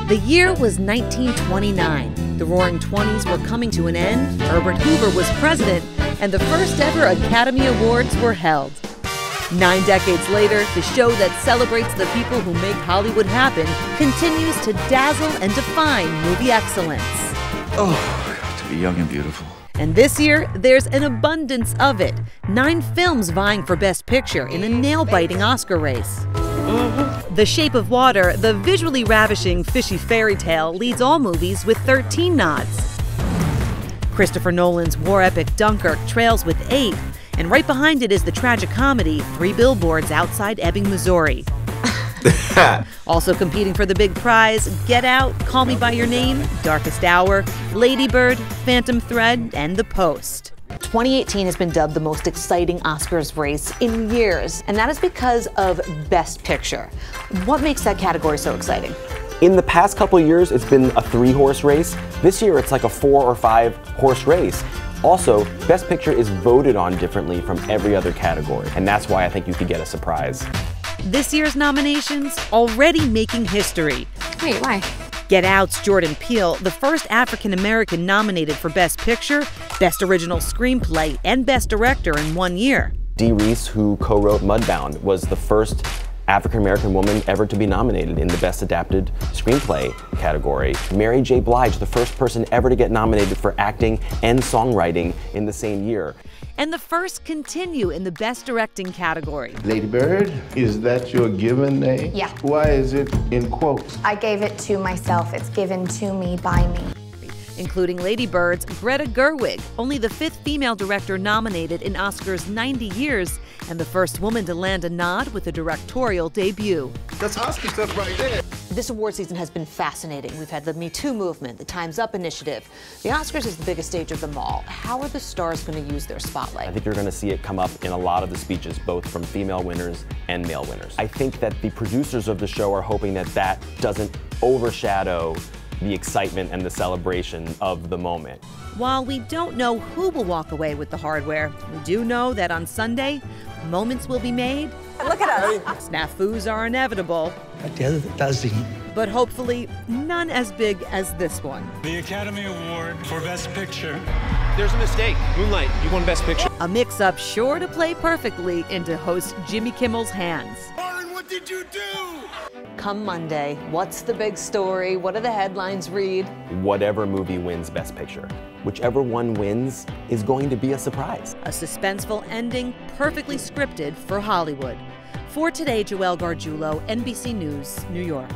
The year was 1929. The Roaring Twenties were coming to an end, Herbert Hoover was president, and the first ever Academy Awards were held. 9 decades later, the show that celebrates the people who make Hollywood happen continues to dazzle and define movie excellence. Oh, to be young and beautiful. And this year, there's an abundance of it. 9 films vying for Best Picture in a nail-biting Oscar race. The Shape of Water, the visually ravishing fishy fairy tale, leads all movies with 13 nods. Christopher Nolan's war epic Dunkirk trails with 8, and right behind it is the tragic comedy 3 Billboards Outside Ebbing, Missouri. Also competing for the big prize, Get Out, Call Me By Your Name, Darkest Hour, Lady Bird, Phantom Thread, and The Post. 2018 has been dubbed the most exciting Oscars race in years, and that is because of Best Picture. What makes that category so exciting? In the past couple years, it's been a 3-horse race. This year, it's like a 4 or 5-horse race. Also, Best Picture is voted on differently from every other category, and that's why I think you could get a surprise. This year's nominations already making history. Wait, why? Get Out's Jordan Peele, the first African-American nominated for Best Picture, Best Original Screenplay, and Best Director in 1 year. Dee Reese, who co-wrote Mudbound, was the first African-American woman ever to be nominated in the Best Adapted Screenplay category. Mary J. Blige, the first person ever to get nominated for acting and songwriting in the same year. And the first continue in the Best Directing category. Lady Bird, is that your given name? Yeah. Why is it in quotes? I gave it to myself. It's given to me by me. Including Lady Bird's Greta Gerwig, only the 5th female director nominated in Oscars' 90 years, and the first woman to land a nod with a directorial debut. That's Oscar stuff right there. This award season has been fascinating. We've had the Me Too movement, the Time's Up initiative. The Oscars is the biggest stage of them all. How are the stars going to use their spotlight? I think you're going to see it come up in a lot of the speeches, both from female winners and male winners. I think that the producers of the show are hoping that that doesn't overshadow the excitement and the celebration of the moment. While we don't know who will walk away with the hardware, we do know that on Sunday, moments will be made. Look at us. Snafus are inevitable. But hopefully, none as big as this one. The Academy Award for Best Picture. There's a mistake. Moonlight, you won Best Picture. A mix-up sure to play perfectly into host Jimmy Kimmel's hands. Lauren, what did you do? Come Monday, what's the big story? What do the headlines read? Whatever movie wins Best Picture, whichever one wins is going to be a surprise. A suspenseful ending, perfectly scripted for Hollywood. For Today, Joelle Garguilo, NBC News, New York.